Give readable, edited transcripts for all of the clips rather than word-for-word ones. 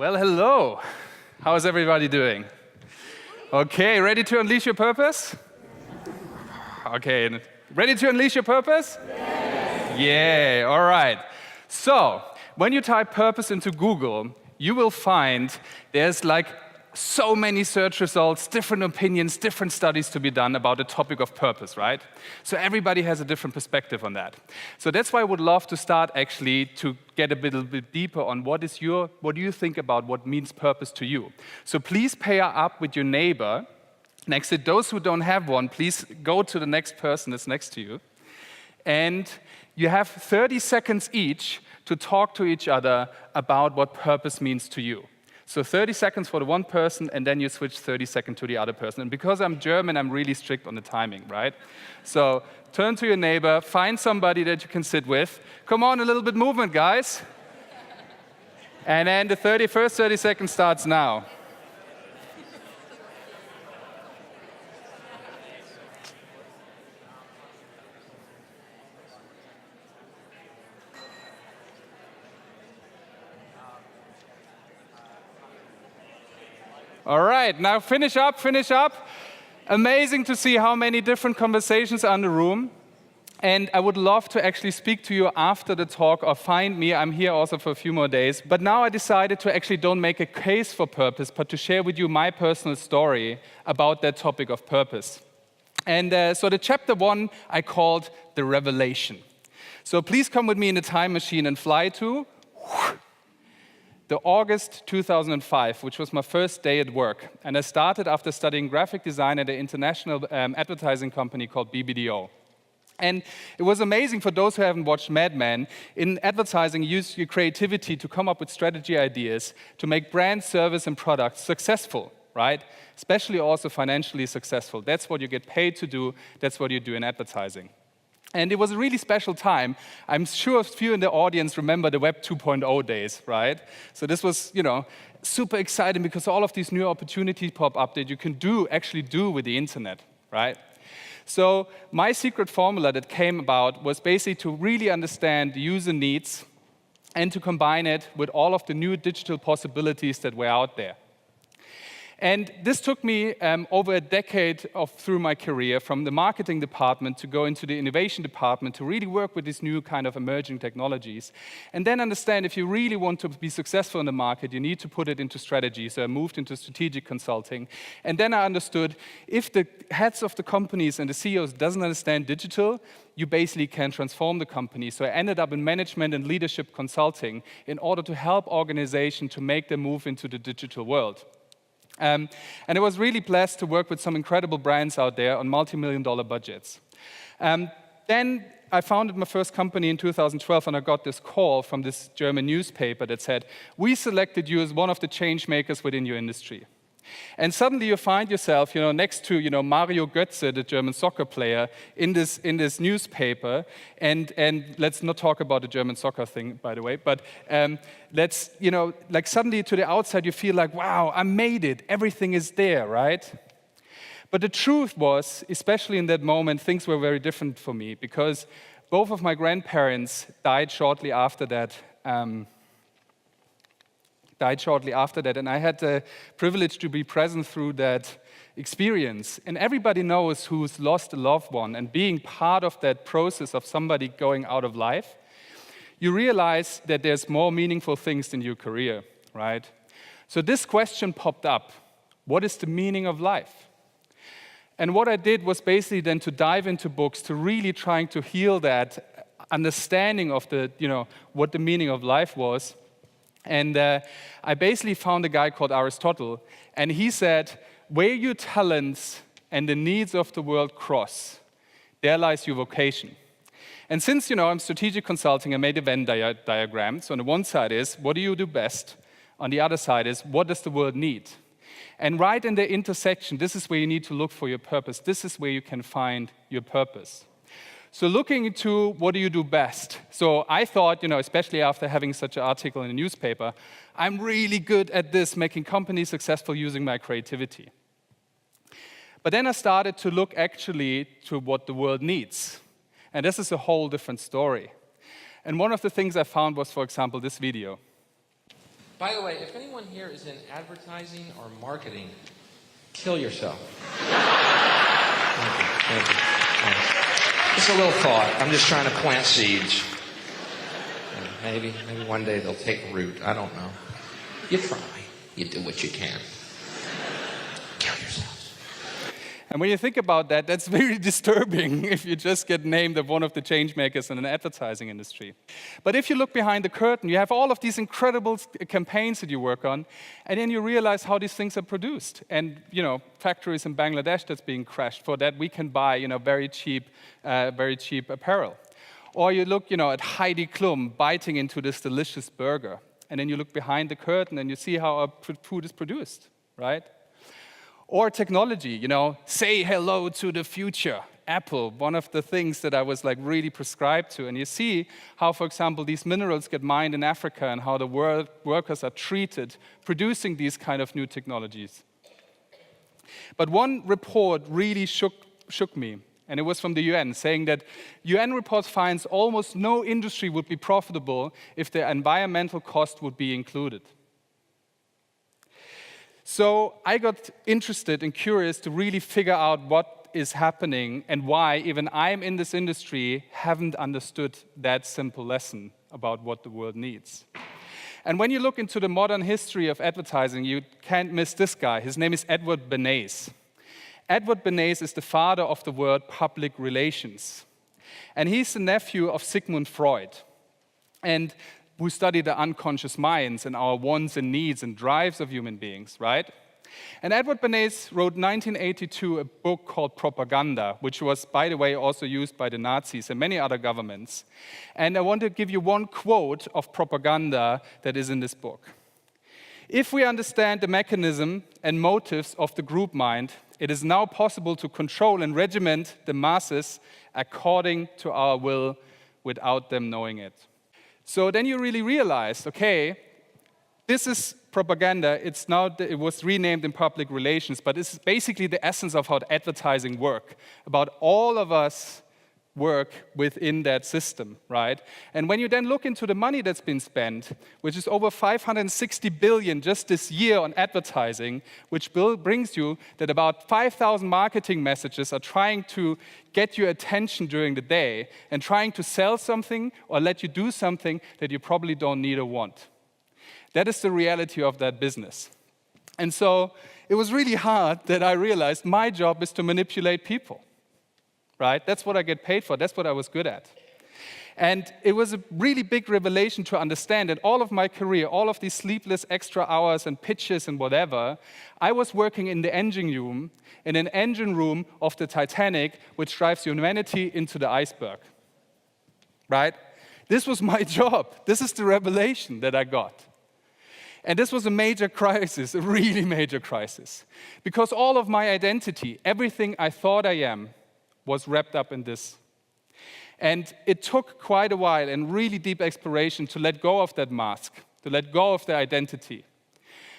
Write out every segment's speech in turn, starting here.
Well, hello. How is everybody doing? Okay, ready to unleash your purpose? Okay, ready to unleash your purpose? Yes. Yeah, all right. So, when you type purpose into Google, you will find there's like so many search results, different opinions, different studies to be done about the topic of purpose, right? So everybody has a different perspective on that. So that's why I would love to start actually to get a little bit deeper on what do you think about what means purpose to you. So please pair up with your neighbor next to those who don't have one. Please go to the next person that's next to you. And you have 30 seconds each to talk to each other about what purpose means to you. So 30 seconds for the one person, and then you switch 30 seconds to the other person. And because I'm German, I'm really strict on the timing, right? So turn to your neighbor, find somebody that you can sit with. Come on, a little bit movement, guys. And then the first 30 seconds starts now. All right, now finish up. Amazing to see how many different conversations are in the room. And I would love to actually speak to you after the talk or find me. I'm here also for a few more days. But now I decided to actually don't make a case for purpose, but to share with you my personal story about that topic of purpose. And so the chapter 1 I called The Revelation. So please come with me in the time machine and fly to the August 2005, which was my first day at work. And I started after studying graphic design at an international advertising company called BBDO. And it was amazing for those who haven't watched Mad Men. In advertising, you use your creativity to come up with strategy ideas to make brand, service, and products successful, right? Especially also financially successful. That's what you get paid to do. That's what you do in advertising. And it was a really special time. I'm sure a few in the audience remember the Web 2.0 days, right? So this was, super exciting because all of these new opportunities pop up that you can actually do with the internet, right? So my secret formula that came about was basically to really understand the user needs and to combine it with all of the new digital possibilities that were out there. And this took me over a decade through my career, from the marketing department to go into the innovation department to really work with these new kind of emerging technologies. And then understand if you really want to be successful in the market, you need to put it into strategy. So I moved into strategic consulting. And then I understood if the heads of the companies and the CEOs doesn't understand digital, you basically can transform the company. So I ended up in management and leadership consulting in order to help organizations to make them move into the digital world. And I was really blessed to work with some incredible brands out there on multi-million-dollar budgets. Then I founded my first company in 2012, and I got this call from this German newspaper that said, "We selected you as one of the change makers within your industry." And suddenly you find yourself, next to, Mario Götze, the German soccer player, in this newspaper. And let's not talk about the German soccer thing, by the way. But suddenly to the outside you feel like, wow, I made it. Everything is there, right? But the truth was, especially in that moment, things were very different for me because both of my grandparents died shortly after that. And I had the privilege to be present through that experience. And everybody knows who's lost a loved one, and being part of that process of somebody going out of life, you realize that there's more meaningful things than your career, right? So this question popped up: what is the meaning of life? And what I did was basically then to dive into books, to really trying to heal that understanding of what the meaning of life was. And I basically found a guy called Aristotle, and he said, where your talents and the needs of the world cross, there lies your vocation. And since, I'm strategic consulting, I made a Venn diagram. So on the one side is, what do you do best? On the other side is, what does the world need? And right in the intersection, this is where you need to look for your purpose. This is where you can find your purpose. So looking into what do you do best? So I thought, especially after having such an article in a newspaper, I'm really good at this, making companies successful using my creativity. But then I started to look actually to what the world needs. And this is a whole different story. And one of the things I found was, for example, this video. By the way, if anyone here is in advertising or marketing, kill yourself. Thank you. Thanks. Just a little thought. I'm just trying to plant seeds. Maybe one day they'll take root. I don't know. You try. You do what you can. Kill yourself. And when you think about that, that's very disturbing if you just get named as one of the change makers in an advertising industry. But if you look behind the curtain, you have all of these incredible campaigns that you work on, and then you realize how these things are produced. And, factories in Bangladesh that's being crashed. For that, we can buy, very cheap apparel. Or you look, at Heidi Klum biting into this delicious burger. And then you look behind the curtain and you see how our food is produced, right? Or technology, say hello to the future. Apple, one of the things that I was really prescribed to. And you see how, for example, these minerals get mined in Africa and how the workers are treated producing these kind of new technologies. But one report really shook me, and it was from the UN, saying that UN report finds almost no industry would be profitable if the environmental cost would be included. So I got interested and curious to really figure out what is happening and why even I'm in this industry haven't understood that simple lesson about what the world needs. And when you look into the modern history of advertising, you can't miss this guy. His name is Edward Bernays. Edward Bernays is the father of the word public relations. And he's the nephew of Sigmund Freud, and who studied the unconscious minds and our wants and needs and drives of human beings, right? And Edward Bernays wrote 1982 a book called Propaganda, which was, by the way, also used by the Nazis and many other governments. And I want to give you one quote of propaganda that is in this book. If we understand the mechanism and motives of the group mind, it is now possible to control and regiment the masses according to our will without them knowing it. So then you really realize, okay, this is propaganda. It was renamed in public relations, but this is basically the essence of how advertising works. About all of us work within that system, right? And when you then look into the money that's been spent, which is over 560 billion just this year on advertising, which brings you that about 5,000 marketing messages are trying to get your attention during the day and trying to sell something or let you do something that you probably don't need or want. That is the reality of that business. And so it was really hard that I realized my job is to manipulate people. Right? That's what I get paid for. That's what I was good at. And it was a really big revelation to understand that all of my career, all of these sleepless extra hours and pitches and whatever, I was working in the engine room of the Titanic, which drives humanity into the iceberg. Right? This was my job. This is the revelation that I got. And this was a major crisis, a really major crisis. Because all of my identity, everything I thought I am, was wrapped up in this. And it took quite a while and really deep exploration to let go of that mask, to let go of the identity.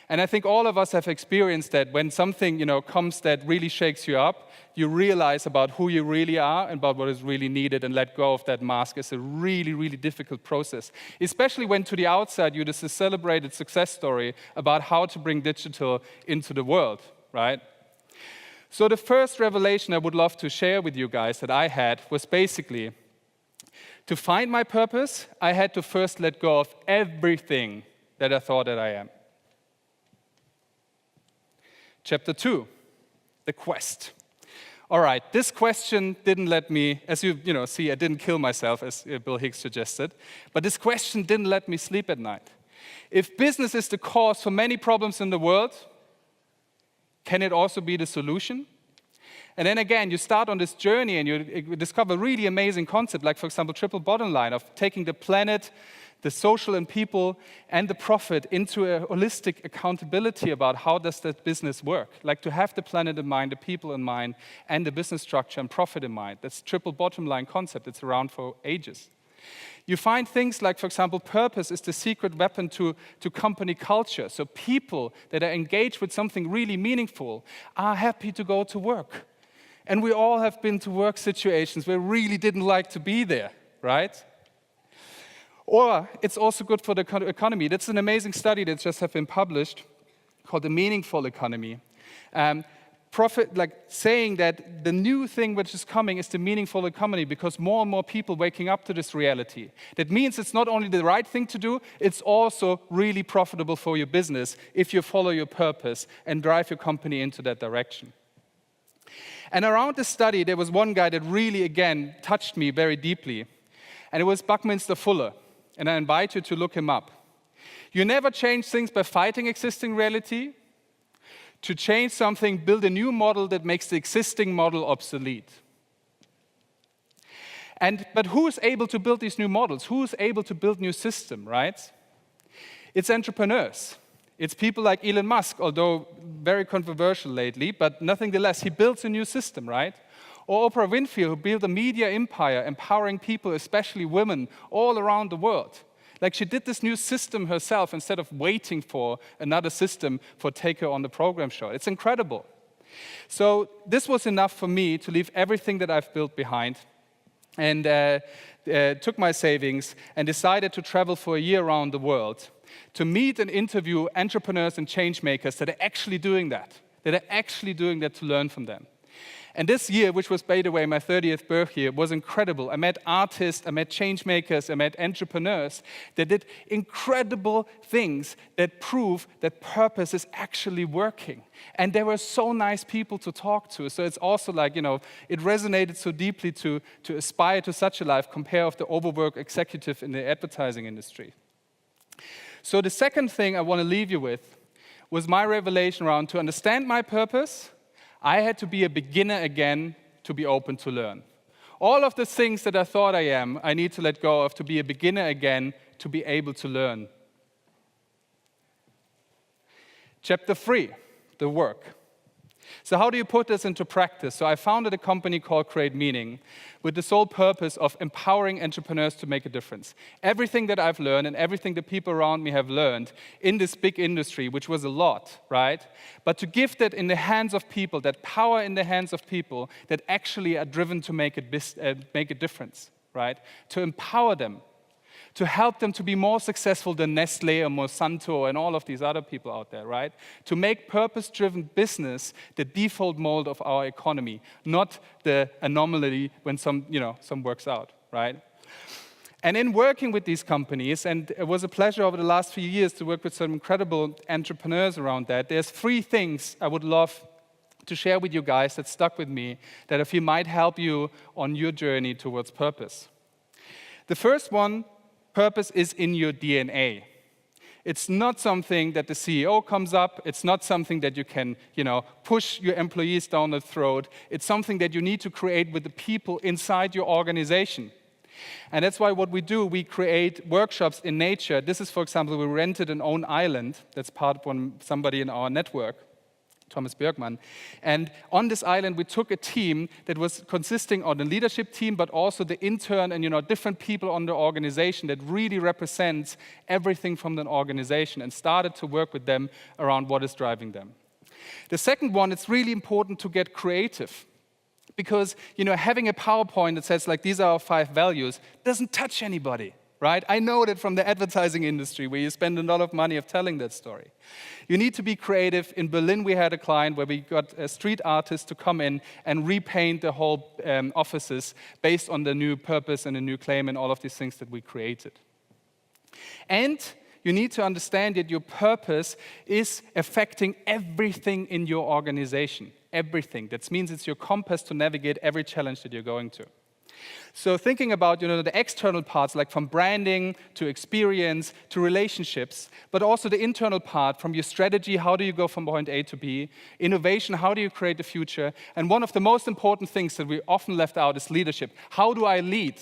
And I think all of us have experienced that when something comes that really shakes you up, you realize about who you really are and about what is really needed, and let go of that mask is a really, really difficult process. Especially when to the outside you're this celebrated success story about how to bring digital into the world, right? So the first revelation I would love to share with you guys that I had was basically, to find my purpose, I had to first let go of everything that I thought that I am. Chapter 2, the quest. All right, this question didn't let me, as you see, I didn't kill myself, as Bill Hicks suggested, but this question didn't let me sleep at night. If business is the cause for many problems in the world, can it also be the solution? And then again, you start on this journey and you discover a really amazing concept, like, for example, triple bottom line of taking the planet, the social and people, and the profit into a holistic accountability about how does that business work. Like to have the planet in mind, the people in mind, and the business structure and profit in mind. That's triple bottom line concept. It's around for ages. You find things like, for example, purpose is the secret weapon to company culture. So people that are engaged with something really meaningful are happy to go to work. And we all have been to work situations where we really didn't like to be there, right? Or it's also good for the economy. That's an amazing study that just have been published called the meaningful economy. Saying that the new thing which is coming is the meaningful economy because more and more people waking up to this reality. That means it's not only the right thing to do, it's also really profitable for your business if you follow your purpose and drive your company into that direction. And around this study, there was one guy that really, again, touched me very deeply. And it was Buckminster Fuller. And I invite you to look him up. You never change things by fighting existing reality. To change something, build a new model that makes the existing model obsolete. But who's able to build these new models? Who's able to build new systems, right? It's entrepreneurs. It's people like Elon Musk, although very controversial lately, but nonetheless, he builds a new system, right? Or Oprah Winfrey, who built a media empire, empowering people, especially women, all around the world. Like she did this new system herself instead of waiting for another system for take her on the program show. It's incredible. So this was enough for me to leave everything that I've built behind and took my savings and decided to travel for a year around the world to meet and interview entrepreneurs and change makers that are actually doing that to learn from them. And this year, which was, by the way, my 30th birth year, was incredible. I met artists, I met change makers, I met entrepreneurs that did incredible things that prove that purpose is actually working. And they were so nice people to talk to. So it's also like, it resonated so deeply to aspire to such a life compared with the overworked executive in the advertising industry. So the second thing I want to leave you with was my revelation around to understand my purpose. I had to be a beginner again to be open to learn. All of the things that I thought I am, I need to let go of to be a beginner again to be able to learn. Chapter 3, the work. So how do you put this into practice? So I founded a company called Create Meaning with the sole purpose of empowering entrepreneurs to make a difference. Everything that I've learned and everything the people around me have learned in this big industry, which was a lot, right? But to give that in the hands of people, that power in the hands of people that actually are driven to make a difference, right? To empower them, to help them to be more successful than Nestle or Monsanto and all of these other people out there, right? To make purpose-driven business the default mold of our economy, not the anomaly when some works out, right? And in working with these companies, and it was a pleasure over the last few years to work with some incredible entrepreneurs around that, there's 3 things I would love to share with you guys that stuck with me, that I feel might help you on your journey towards purpose. The first one, purpose is in your DNA. It's not something that the CEO comes up. It's not something that you can, push your employees down the throat. It's something that you need to create with the people inside your organization. And that's why what we do, we create workshops in nature. This is, for example, we rented an own island. That's part of somebody in our network, Thomas Bergmann. And on this island, we took a team that was consisting of the leadership team, but also the intern and different people on the organization that really represents everything from the organization and started to work with them around what is driving them. The second one, it's really important to get creative. Because, having a PowerPoint that says, these are our 5 values, doesn't touch anybody. Right? I know that from the advertising industry where you spend a lot of money of telling that story. You need to be creative. In Berlin, we had a client where we got a street artist to come in and repaint the whole offices based on the new purpose and the new claim and all of these things that we created. And you need to understand that your purpose is affecting everything in your organization. Everything. That means it's your compass to navigate every challenge that you're going to. So thinking about the external parts, like from branding to experience to relationships, but also the internal part from your strategy, how do you go from point A to B, innovation, how do you create the future, and one of the most important things that we often left out is leadership. How do I lead?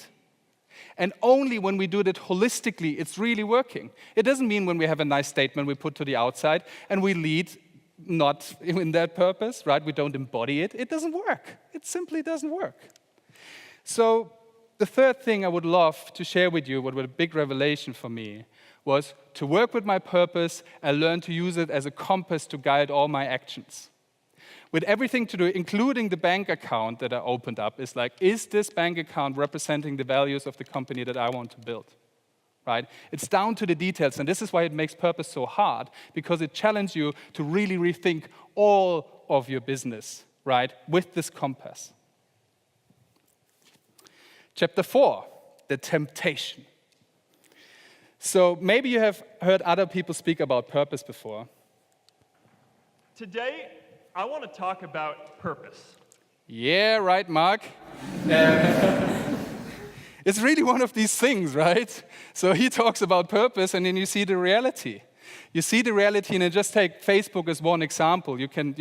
And only when we do that holistically, it's really working. It doesn't mean when we have a nice statement we put to the outside and we lead not in that purpose, right? We don't embody it. It doesn't work. It simply doesn't work. So the third thing I would love to share with you, what was a big revelation for me, was to work with my purpose and learn to use it as a compass to guide all my actions. With everything to do, including the bank account that I opened up, is this bank account representing the values of the company that I want to build? right? It's down to the details, and this is why it makes purpose so hard, because it challenges you to really rethink all of your business, right, with this compass. Chapter 4, the temptation. So maybe you have heard other people speak about purpose before. Today, I want to talk about purpose. Yeah, right, Mark. It's really one of these things, right? So he talks about purpose, and then you see the reality. You see the reality, and then just take Facebook as one example. You can,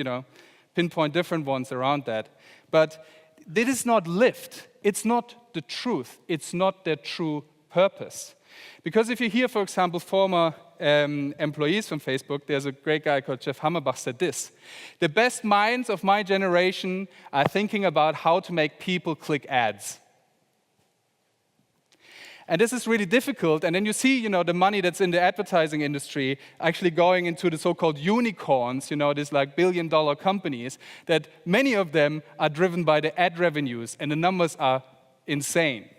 pinpoint different ones around that. But this is not lived. It's not the truth. It's not their true purpose. Because if you hear, for example, former employees from Facebook, there's a great guy called Jeff Hammerbach said this: the best minds of my generation are thinking about how to make people click ads. And this is really difficult. And then you see, the money that's in the advertising industry actually going into the so-called unicorns, these like billion-dollar companies, that many of them are driven by the ad revenues, and the numbers are insane,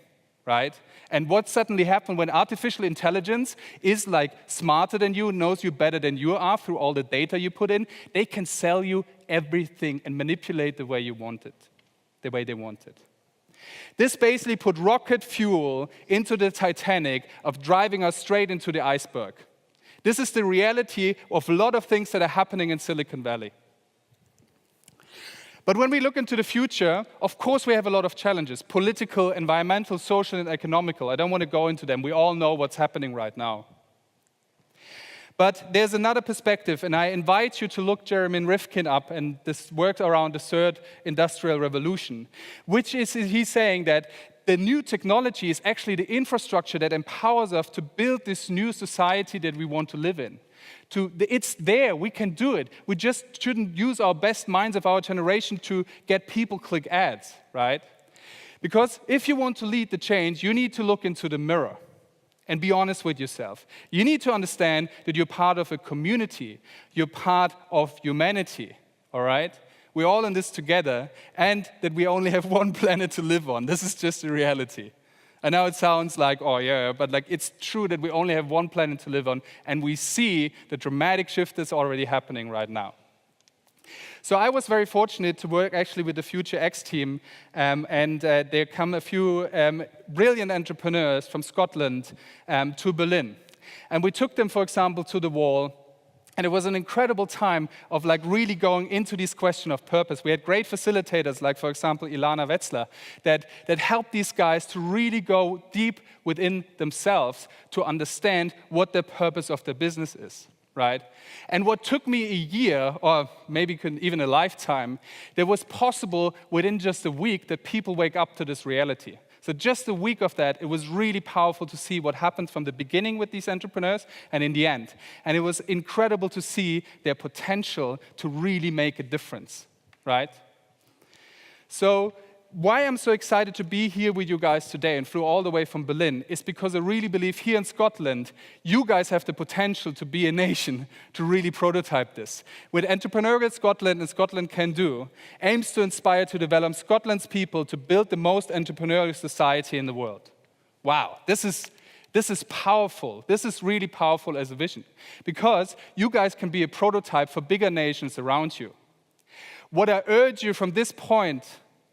right? And what suddenly happened when artificial intelligence is like smarter than you, knows you better than you are through all the data you put in, they can sell you everything and manipulate the way you want it, the way they want it. This basically put rocket fuel into the Titanic of driving us straight into the iceberg. This is the reality of a lot of things that are happening in Silicon Valley. But when we look into the future, of course we have a lot of challenges: political, environmental, social, and economical. I don't want to go into them. We all know what's happening right now. But there's another perspective, and I invite you to look Jeremy Rifkin up, and this works around the third industrial revolution, which is he's saying that the new technology is actually the infrastructure that empowers us to build this new society that we want to live in. It's there, we can do it. We just shouldn't use our best minds of our generation to get people click ads, right? Because if you want to lead the change, you need to look into the mirror and be honest with yourself. You need to understand that you're part of a community. You're part of humanity, all right? We're all in this together, and that we only have one planet to live on. This is just the reality. I know it sounds like, oh yeah, but it's true that we only have one planet to live on, and we see the dramatic shift that's already happening right now. So I was very fortunate to work actually with the Future X team, and there come a few brilliant entrepreneurs from Scotland to Berlin. And we took them, for example, to the wall. And it was an incredible time of really going into this question of purpose. We had great facilitators, like, for example, Ilana Wetzler, that helped these guys to really go deep within themselves to understand what the purpose of their business is, right? And what took me a year, or maybe even a lifetime, that was possible within just a week that people wake up to this reality. So just a week of that, it was really powerful to see what happened from the beginning with these entrepreneurs and in the end. And it was incredible to see their potential to really make a difference, right? So why I'm so excited to be here with you guys today and flew all the way from Berlin is because I really believe here in Scotland, you guys have the potential to be a nation to really prototype this. With Entrepreneurial Scotland and Scotland Can Do, aims to inspire to develop Scotland's people to build the most entrepreneurial society in the world. Wow, this is powerful. This is really powerful as a vision, because you guys can be a prototype for bigger nations around you. What I urge you from this point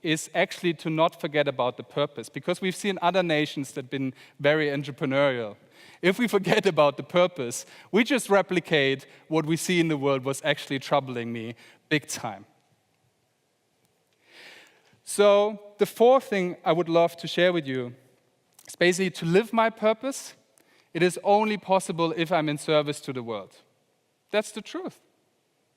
is actually to not forget about the purpose, because we've seen other nations that have been very entrepreneurial. If we forget about the purpose, we just replicate what we see in the world was actually troubling me big time. So the fourth thing I would love to share with you is basically to live my purpose. It is only possible if I'm in service to the world. That's the truth.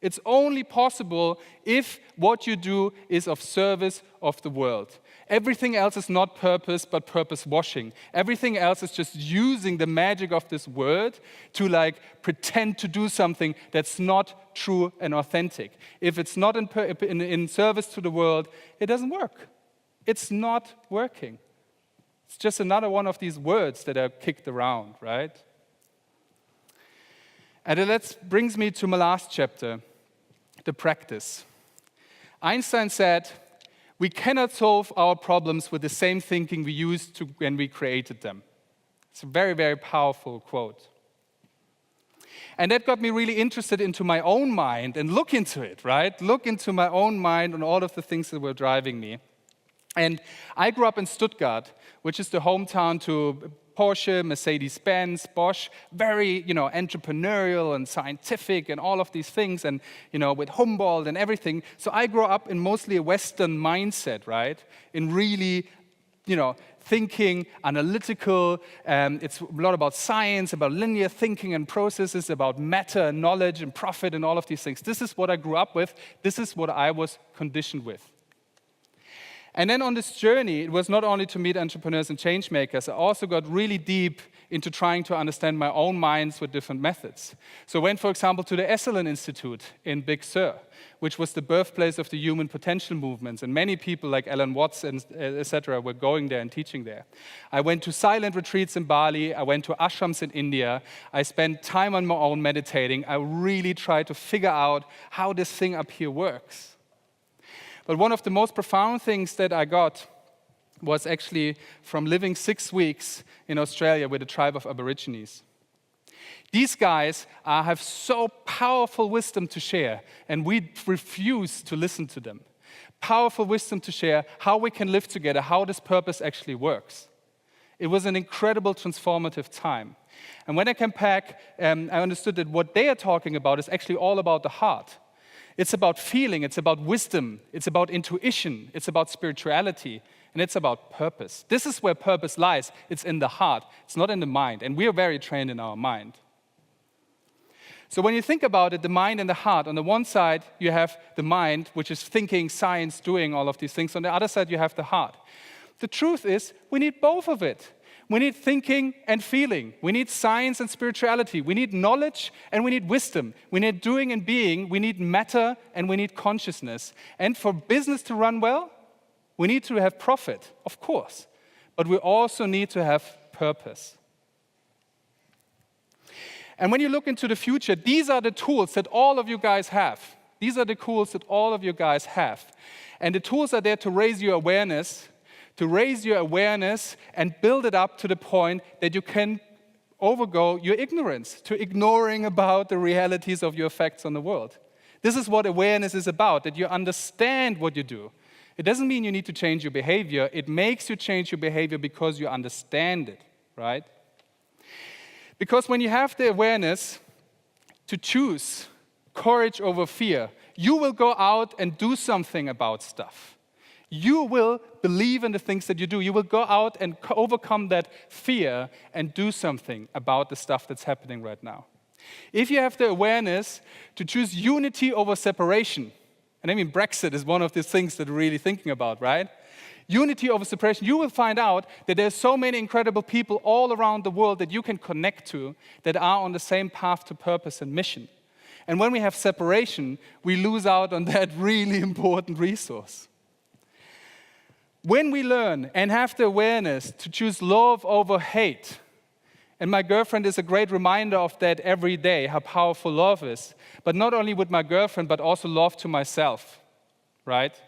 It's only possible if what you do is of service of the world. Everything else is not purpose, but purpose washing. Everything else is just using the magic of this word to pretend to do something that's not true and authentic. If it's not in service to the world, it doesn't work. It's not working. It's just another one of these words that are kicked around, right? And that brings me to my last chapter, the practice. Einstein said, we cannot solve our problems with the same thinking we used to when we created them. It's a very, very powerful quote. And that got me really interested into my own mind and look into it, right? Look into my own mind and all of the things that were driving me. And I grew up in Stuttgart, which is the hometown to Porsche, Mercedes-Benz, Bosch, very, entrepreneurial and scientific and all of these things, and, with Humboldt and everything. So I grew up in mostly a Western mindset, right? In really, thinking, analytical. It's a lot about science, about linear thinking and processes, about matter and knowledge and profit and all of these things. This is what I grew up with. This is what I was conditioned with. And then on this journey, it was not only to meet entrepreneurs and change makers, I also got really deep into trying to understand my own minds with different methods. So I went, for example, to the Esalen Institute in Big Sur, which was the birthplace of the human potential movements. And many people like Alan Watts and etc. were going there and teaching there. I went to silent retreats in Bali. I went to ashrams in India. I spent time on my own meditating. I really tried to figure out how this thing up here works. But one of the most profound things that I got was actually from living 6 weeks in Australia with a tribe of Aborigines. These guys have so powerful wisdom to share, and we refuse to listen to them. Powerful wisdom to share how we can live together, how this purpose actually works. It was an incredible transformative time. And when I came back, I understood that what they are talking about is actually all about the heart. It's about feeling, it's about wisdom, it's about intuition, it's about spirituality, and it's about purpose. This is where purpose lies. It's in the heart. It's not in the mind. And we are very trained in our mind. So when you think about it, the mind and the heart, on the one side, you have the mind, which is thinking, science, doing all of these things. On the other side, you have the heart. The truth is, we need both of it. We need thinking and feeling. We need science and spirituality. We need knowledge and we need wisdom. We need doing and being. We need matter and we need consciousness. And for business to run well, we need to have profit, of course. But we also need to have purpose. And when you look into the future, these are the tools that all of you guys have. These are the tools that all of you guys have. And the tools are there to raise your awareness, and build it up to the point that you can overgo your ignorance, to ignoring about the realities of your effects on the world. This is what awareness is about, that you understand what you do. It doesn't mean you need to change your behavior. It makes you change your behavior because you understand it, right? Because when you have the awareness to choose courage over fear, you will go out and do something about stuff. You will believe in the things that you do. You will go out and overcome that fear and do something about the stuff that's happening right now. If you have the awareness to choose unity over separation, and I mean Brexit is one of the things that we're really thinking about, right? Unity over separation, you will find out that there's so many incredible people all around the world that you can connect to that are on the same path to purpose and mission. And when we have separation, we lose out on that really important resource. When we learn and have the awareness to choose love over hate, and my girlfriend is a great reminder of that every day, how powerful love is, but not only with my girlfriend, but also love to myself, right?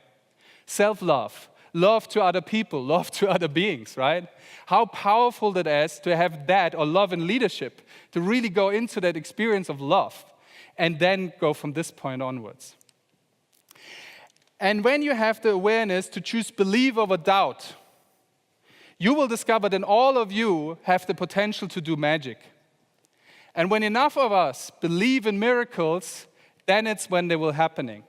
Self-love, love to other people, love to other beings, right? How powerful that is to have that, or love in leadership, to really go into that experience of love, and then go from this point onwards. And when you have the awareness to choose belief over doubt, you will discover that all of you have the potential to do magic. And when enough of us believe in miracles, then it's when they will happening,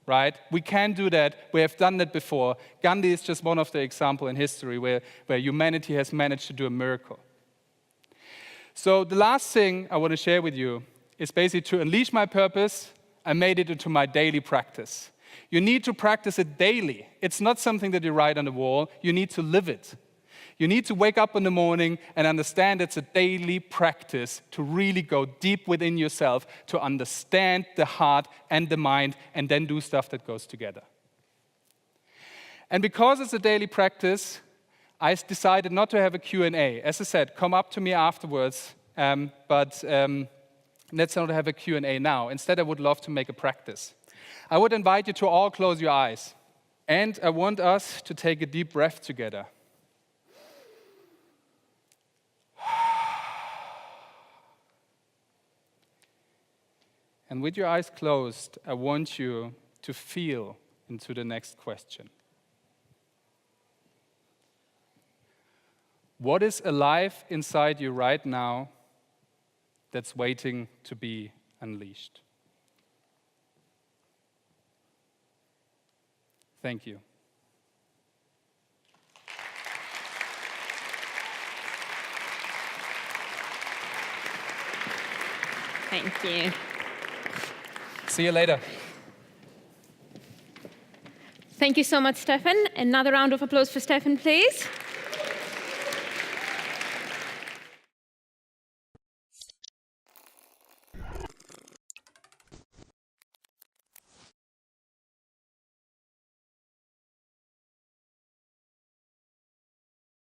right? We can do that. We have done that before. Gandhi is just one of the examples in history where humanity has managed to do a miracle. So the last thing I want to share with you is basically to unleash my purpose. I made it into my daily practice. You need to practice it daily. It's not something that you write on the wall. You need to live it. You need to wake up in the morning and understand it's a daily practice to really go deep within yourself, to understand the heart and the mind, and then do stuff that goes together. And because it's a daily practice, I decided not to have a Q&A. As I said, come up to me afterwards, but let's not have a Q&A now. Instead, I would love to make a practice. I would invite you to all close your eyes. And I want us to take a deep breath together. And with your eyes closed, I want you to feel into the next question. What is alive inside you right now that's waiting to be unleashed? Thank you. Thank you. See you later. Thank you so much, Steffen. Another round of applause for Steffen, please.